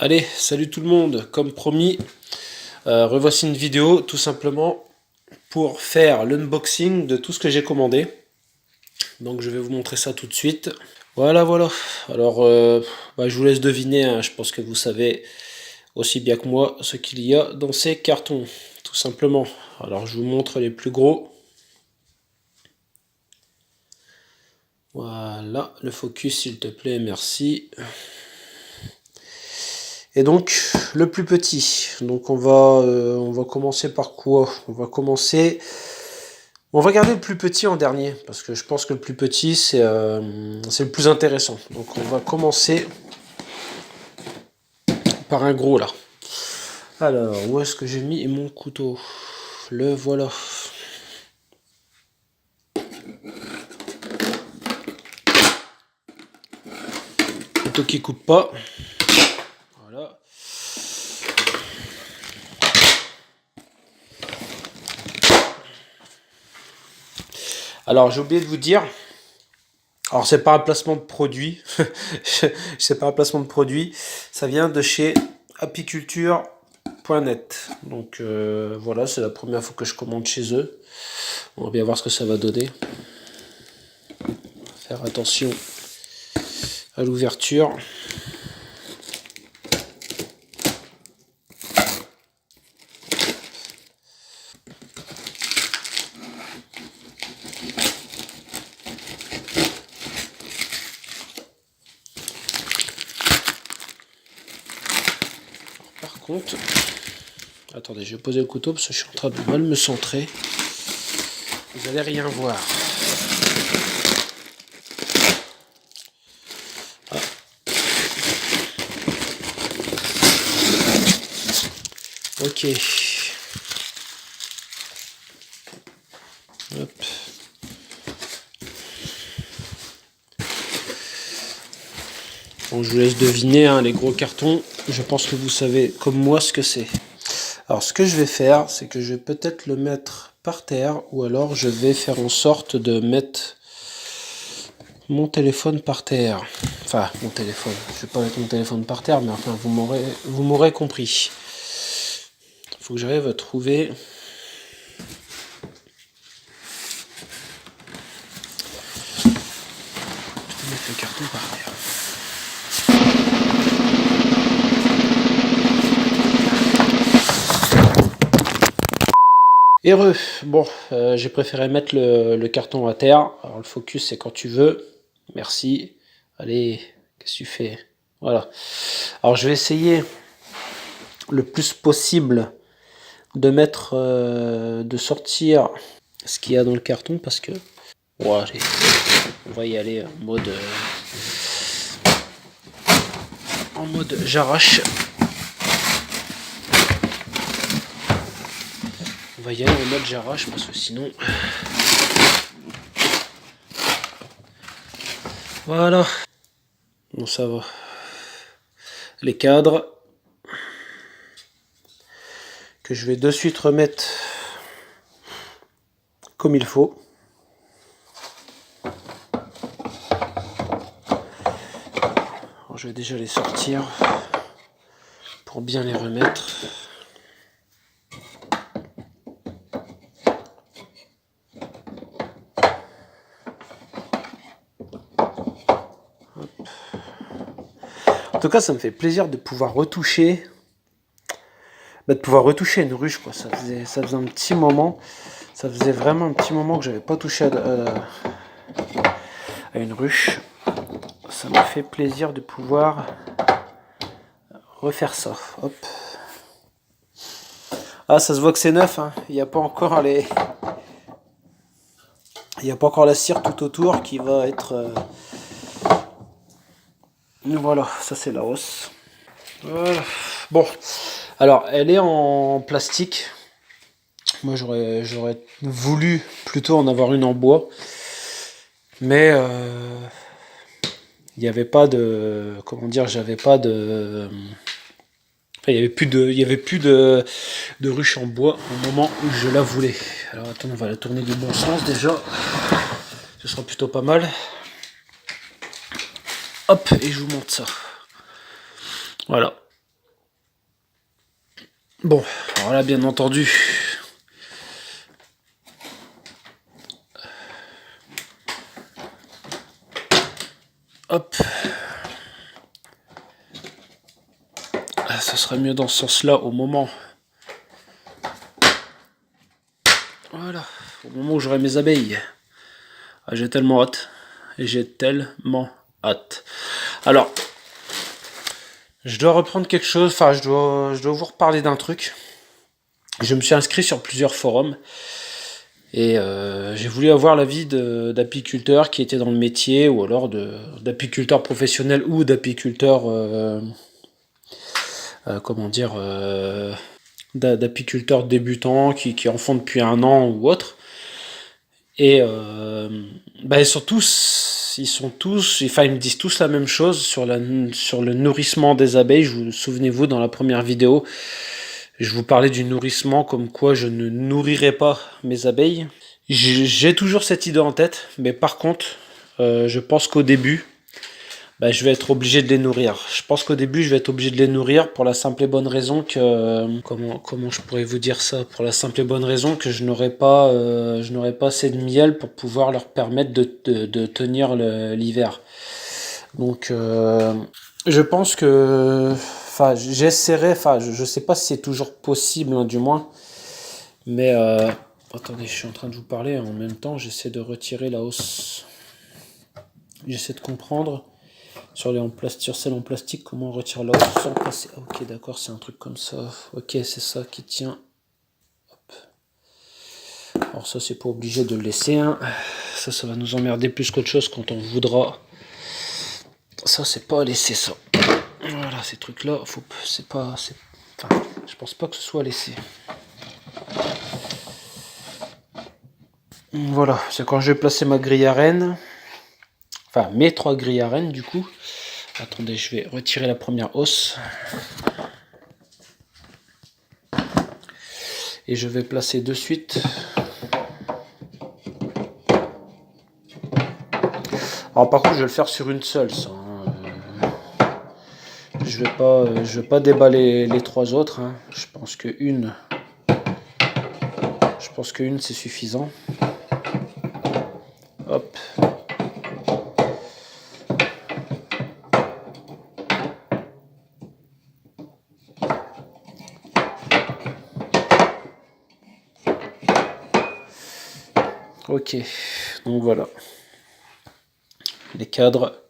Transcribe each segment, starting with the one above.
Allez, salut tout le monde, comme promis, revoici une vidéo tout simplement pour faire l'unboxing de tout ce que j'ai commandé. Donc je vais vous montrer ça tout de suite. Voilà, voilà. Alors, je vous laisse deviner, hein, je pense que vous savez aussi bien que moi ce qu'il y a dans ces cartons, tout simplement. Alors je vous montre les plus gros. Voilà, le focus s'il te plaît, merci. Et donc le plus petit, donc on va commencer par quoi? On va garder le plus petit en dernier, parce que je pense que le plus petit c'est le plus intéressant. Donc on va commencer par un gros là. Alors, où est-ce que j'ai mis mon couteau? Le voilà. Couteau qui coupe pas. Voilà. Alors j'ai oublié de vous dire, alors c'est pas un placement de produit, c'est pas un placement de produit, ça vient de chez apiculture.net. Donc voilà, c'est la première fois que je commande chez eux. On va bien voir ce que ça va donner. Faire attention à l'ouverture. Par contre, attendez, je vais poser le couteau parce que je suis en train de mal me centrer. Vous allez rien voir. Ah. Ok. Hop. Bon, je vous laisse deviner, hein, les gros cartons. Je pense que vous savez comme moi ce que c'est. Alors ce que je vais faire, c'est que je vais peut-être le mettre par terre, ou alors je vais faire en sorte de mettre mon téléphone par terre. Enfin, mon téléphone. Je vais pas mettre mon téléphone par terre, mais enfin, vous m'aurez compris. Il faut que j'arrive à trouver... Je vais mettre le carton par terre. Heureux. Bon, j'ai préféré mettre le carton à terre. Alors le focus c'est quand tu veux. Merci. Allez, qu'est-ce que tu fais? Voilà. Alors je vais essayer le plus possible de mettre, de sortir ce qu'il y a dans le carton parce que... Bon, allez, on va y aller en mode j'arrache. On va y aller en mode j'arrache parce que sinon... Voilà. Bon, ça va. Les cadres. Que je vais de suite remettre comme il faut. Alors, je vais déjà les sortir pour bien les remettre. En tout cas, ça me fait plaisir de pouvoir retoucher, une ruche, quoi. Ça faisait un petit moment, ça faisait vraiment un petit moment que j'avais pas touché à une ruche. Ça me fait plaisir de pouvoir refaire ça. Hop. Ah, ça se voit que c'est neuf, hein. Il n'y a pas encore la cire tout autour qui va être... Voilà, ça c'est la hausse. Voilà. Bon, alors elle est en plastique. Moi j'aurais voulu plutôt en avoir une en bois. Mais il n'y avait pas de... Comment dire, j'avais pas de... Enfin, il n'y avait plus de ruche en bois au moment où je la voulais. Alors attends, on va la tourner du bon sens déjà. Ce sera plutôt pas mal. Hop, et je vous montre ça. Voilà. Bon, alors là, bien entendu, hop, ça serait mieux dans ce sens-là au moment. Voilà, au moment où j'aurai mes abeilles. Ah, j'ai tellement hâte. J'ai tellement hâte. Alors, je dois reprendre quelque chose, enfin, je dois vous reparler d'un truc. Je me suis inscrit sur plusieurs forums et j'ai voulu avoir l'avis d'apiculteurs qui étaient dans le métier ou alors d'apiculteurs professionnels ou d'apiculteurs, comment dire, d'apiculteurs débutants qui en font depuis un an ou autre. Et bah, surtout, ils sont tous, enfin ils me disent tous la même chose sur le nourrissement des abeilles. Souvenez-vous, dans la première vidéo, je vous parlais du nourrissement, comme quoi je ne nourrirai pas mes abeilles. J'ai toujours cette idée en tête, mais par contre, je pense qu'au début, bah, je vais être obligé de les nourrir. Je pense qu'au début, je vais être obligé de les nourrir pour la simple et bonne raison que... comment je pourrais vous dire ça? Pour la simple et bonne raison que je n'aurai pas assez de miel pour pouvoir leur permettre de tenir l'hiver. Donc, je pense que... Enfin, j'essaierai... Enfin, je sais pas si c'est toujours possible, hein, du moins. Mais... attendez, je suis en train de vous parler. En même temps, j'essaie de retirer la hausse. J'essaie de comprendre. Sur celle en plastique, comment on retire la hausse sans passer. Ok, d'accord, c'est un truc comme ça. Ok, c'est ça qui tient. Hop. Alors ça, c'est pas obligé de le laisser. Hein. Ça va nous emmerder plus qu'autre chose quand on voudra. Ça, c'est pas à laisser ça. Voilà, ces trucs-là, c'est pas... Enfin, je pense pas que ce soit à laisser. Voilà, c'est quand je vais placer ma grille à rennes. Enfin, mes 3 grilles à rennes, du coup. Attendez, je vais retirer la première hausse. Et je vais placer de suite. Alors par contre, je vais le faire sur une seule. Ça, hein. Je vais pas déballer les 3 autres. Hein. Je pense qu'une c'est suffisant. Hop. Ok, donc voilà. Les cadres.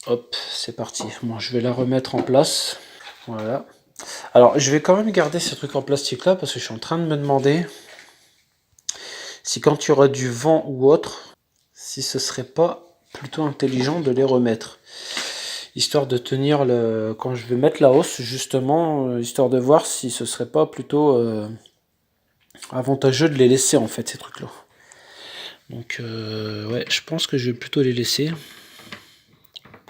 Hop, c'est parti. Bon, je vais la remettre en place. Voilà. Alors, je vais quand même garder ces trucs en plastique là parce que je suis en train de me demander si quand il y aura du vent ou autre, si ce serait pas plutôt intelligent de les remettre. Histoire de tenir quand je vais mettre la hausse, justement, histoire de voir si ce serait pas plutôt avantageux de les laisser en fait, ces trucs là. Donc ouais, je pense que je vais plutôt les laisser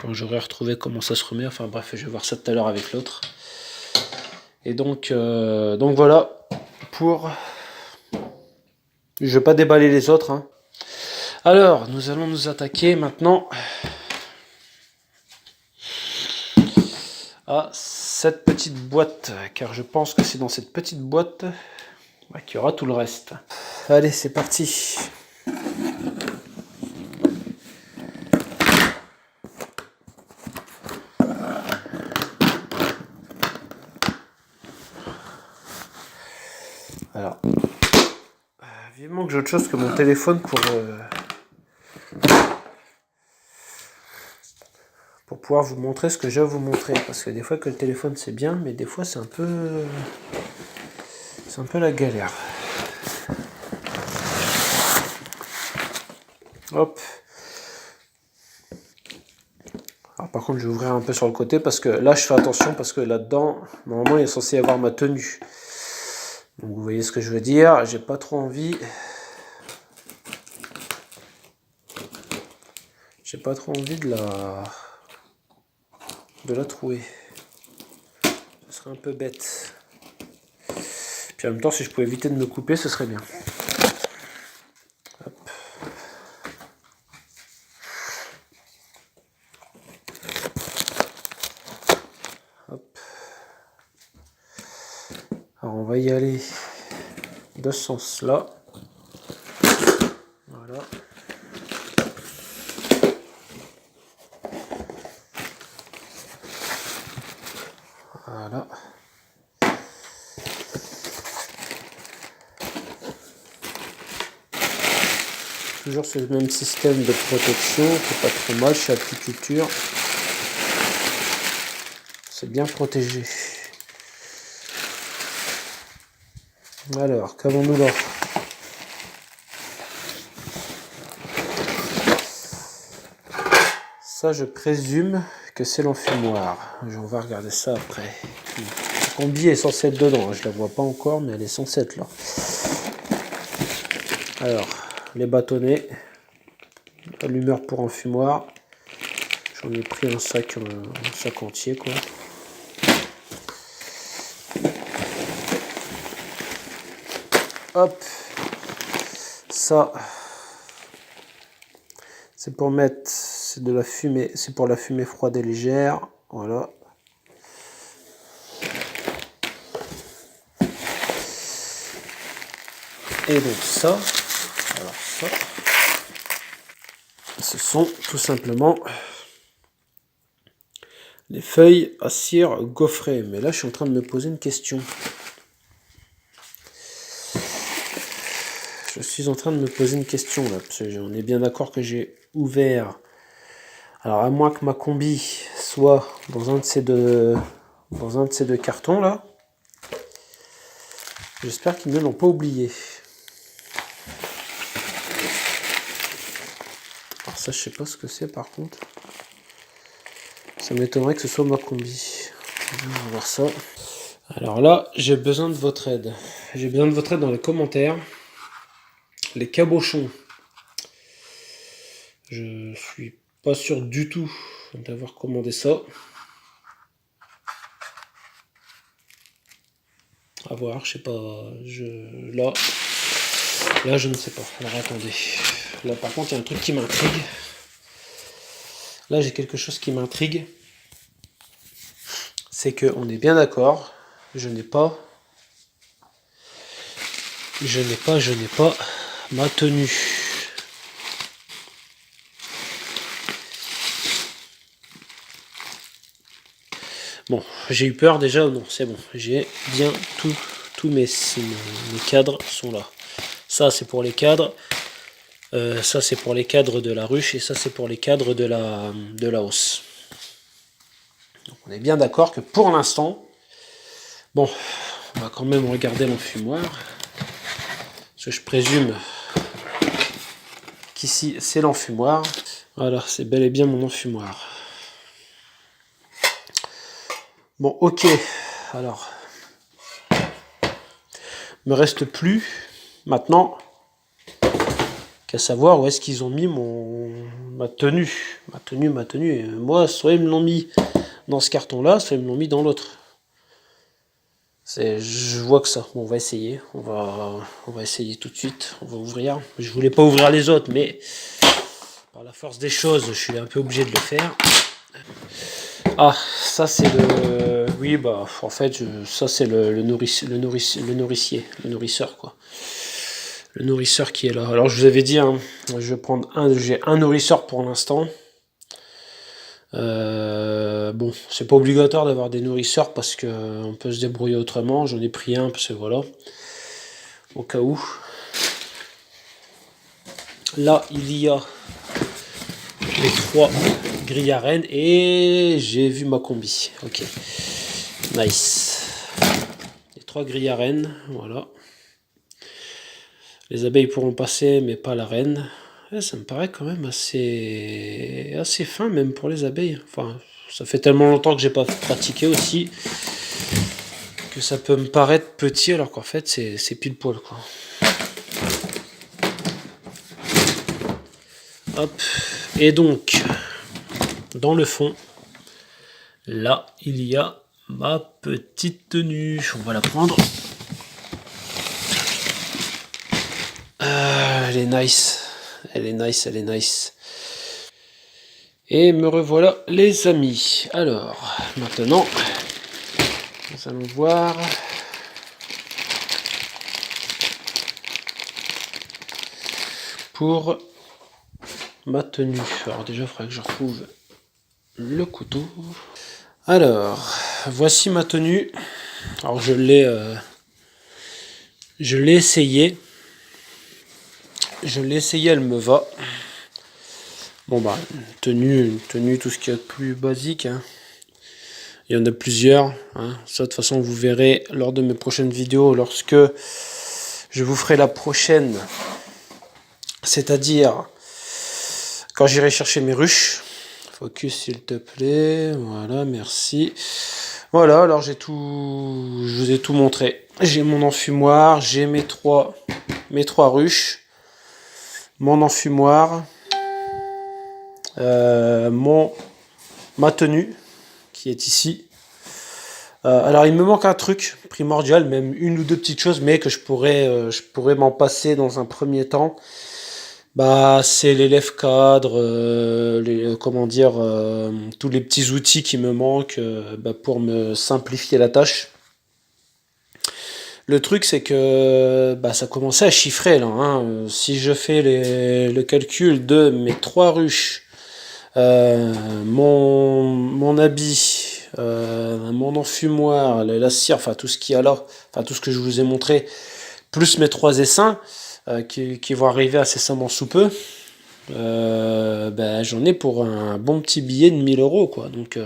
quand j'aurai retrouvé comment ça se remet. Enfin bref, je vais voir ça tout à l'heure avec l'autre. Et donc voilà pour... Je vais pas déballer les autres, hein. Alors nous allons nous attaquer maintenant à cette petite boîte, car je pense que c'est dans cette petite boîte qu'il y aura tout le reste. Allez, c'est parti. Alors, vivement que j'ai autre chose que mon téléphone pour pouvoir vous montrer ce que j'ai à vous montrer. Parce que des fois que le téléphone c'est bien, mais des fois c'est un peu la galère. Hop. Alors par contre je vais ouvrir un peu sur le côté parce que là je fais attention parce que là-dedans, normalement il est censé y avoir ma tenue. Donc vous voyez ce que je veux dire, j'ai pas trop envie. J'ai pas trop envie de la trouer. Ce serait un peu bête. Puis en même temps, si je pouvais éviter de me couper, ce serait bien. Hop. Hop. Alors on va y aller de ce sens-là. Voilà. Voilà. Toujours ce même système de protection, c'est pas trop mal chez Apiculture. C'est bien protégé. Alors, qu'avons-nous là? Ça, je présume que c'est l'enfumoir. On va regarder ça après. La combi est censée être dedans. Je la vois pas encore, mais elle est censée être là. Alors, les bâtonnets. Allumeur pour enfumoir. J'en ai pris un sac entier, quoi. Hop. Ça, c'est pour mettre, c'est de la fumée, c'est pour la fumée froide et légère. Voilà. Et donc ça, alors ça, ce sont tout simplement les feuilles à cire gaufrées. Mais là, je suis en train de me poser une question. Je suis en train de me poser une question là, parce qu'on est bien d'accord que j'ai ouvert. Alors à moins que ma combi soit dans un de ces deux cartons là. J'espère qu'ils ne l'ont pas oublié. Alors ça, je sais pas ce que c'est par contre. Ça m'étonnerait que ce soit ma combi. On va voir ça. Alors là, j'ai besoin de votre aide. J'ai besoin de votre aide dans les commentaires. Les cabochons. Je suis pas sûr du tout d'avoir commandé ça. À voir, je sais pas. Là, je ne sais pas. Alors attendez. Là, par contre, il y a un truc qui m'intrigue. Là, j'ai quelque chose qui m'intrigue. C'est que on est bien d'accord. Je n'ai pas ma tenue. Bon, j'ai eu peur déjà, non, c'est bon. J'ai bien tous mes cadres sont là. Ça, c'est pour les cadres. Ça, c'est pour les cadres de la ruche. Et ça, c'est pour les cadres de la hausse. Donc, on est bien d'accord que pour l'instant, bon, on va quand même regarder l'enfumoir. Parce que je présume qu'ici, c'est l'enfumoir. Voilà, c'est bel et bien mon enfumoir. Bon, ok. Alors, me reste plus maintenant qu'à savoir où est-ce qu'ils ont mis ma tenue. Ma tenue. Moi, soit ils me l'ont mis dans ce carton-là, soit ils me l'ont mis dans l'autre. Je vois que ça. Bon, on va essayer. On va essayer tout de suite. On va ouvrir. Je voulais pas ouvrir les autres, mais par la force des choses, je suis un peu obligé de le faire. Ah, ça c'est le... Oui, bah, en fait, ça c'est le nourrisseur, quoi. Le nourrisseur qui est là. Alors, je vous avais dit, hein, je vais prendre j'ai un nourrisseur pour l'instant. Bon, c'est pas obligatoire d'avoir des nourrisseurs parce qu'on peut se débrouiller autrement. J'en ai pris un parce que voilà, au cas où. Là, il y a les 3 grilles à rennes et j'ai vu ma combi. Ok, nice. Les 3 grilles à rennes, voilà. Les abeilles pourront passer, mais pas la reine. Et ça me paraît quand même assez fin, même pour les abeilles. Enfin, ça fait tellement longtemps que j'ai pas pratiqué aussi que ça peut me paraître petit, alors qu'en fait, c'est pile poil, quoi. Hop. Et donc, dans le fond, là, il y a ma petite tenue. On va la prendre. Elle est nice. Elle est nice. Et me revoilà, les amis. Alors, maintenant, nous allons voir pour ma tenue. Alors déjà, il faudrait que je retrouve le couteau. Alors, voici ma tenue. Alors je l'ai essayé. Elle me va. Bon bah, une tenue, tout ce qu'il y a de plus basique. Hein. Il y en a plusieurs. Hein. Ça, de toute façon, vous verrez lors de mes prochaines vidéos, lorsque je vous ferai la prochaine. C'est-à-dire, quand j'irai chercher mes ruches. Focus, s'il te plaît. Voilà, merci. Voilà, alors je vous ai tout montré. J'ai mon enfumoir, j'ai mes trois ruches, mon enfumoir, ma tenue qui est ici. Alors il me manque un truc primordial, même une ou deux petites choses, mais que je pourrais m'en passer dans un premier temps. Bah, c'est l'élève cadre, tous les petits outils qui me manquent pour me simplifier la tâche. Le truc, c'est que ça commençait à chiffrer là. Hein. Si je fais le calcul de mes 3 ruches, mon habit, mon enfumoir, la cire, enfin tout ce qu'il y a là, enfin tout ce que je vous ai montré, plus mes 3 essaims qui vont arriver incessamment sous peu. J'en ai pour un bon petit billet de 1000 euros quoi. Donc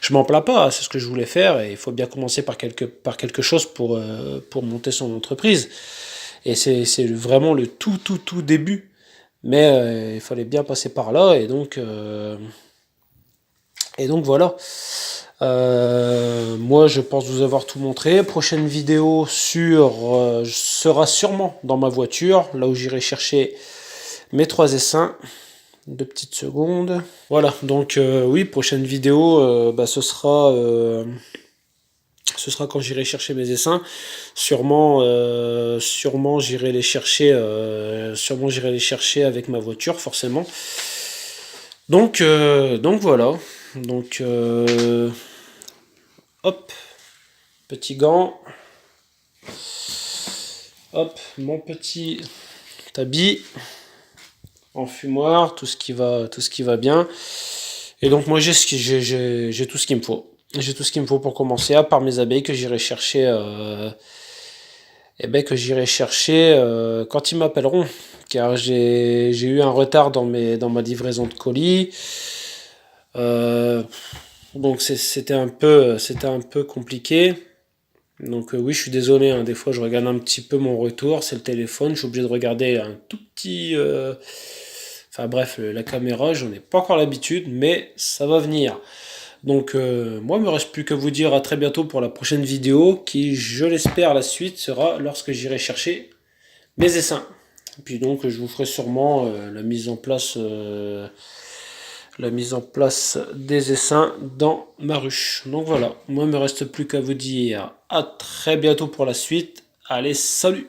je m'en plains pas, c'est ce que je voulais faire et il faut bien commencer par quelque chose pour monter son entreprise. Et c'est vraiment le tout début, mais il fallait bien passer par là et donc voilà. Moi je pense vous avoir tout montré. Prochaine vidéo sera sûrement dans ma voiture, là où j'irai chercher mes 3 essaims. 2 petites secondes. Voilà, donc oui, prochaine vidéo, ce sera quand j'irai chercher mes essaims. Sûrement j'irai les chercher avec ma voiture, forcément. Donc voilà. Donc hop, petit gant. Hop, mon petit habit. Enfumoir, tout ce qui va bien. Et donc moi j'ai tout ce qu'il me faut. J'ai tout ce qu'il me faut pour commencer, à part mes abeilles que j'irai chercher quand ils m'appelleront, car j'ai eu un retard dans ma livraison de colis. Donc c'était un peu compliqué. Donc oui, je suis désolé, hein, des fois je regarde un petit peu mon retour, c'est le téléphone, je suis obligé de regarder un tout petit... Enfin bref, la caméra, j'en ai pas encore l'habitude, mais ça va venir. Donc moi, il me reste plus qu'à vous dire à très bientôt pour la prochaine vidéo, qui, je l'espère, la suite sera lorsque j'irai chercher mes essaims. Et puis donc je vous ferai sûrement la mise en place des essaims dans ma ruche. Donc voilà, moi il me reste plus qu'à vous dire à très bientôt pour la suite. Allez, salut!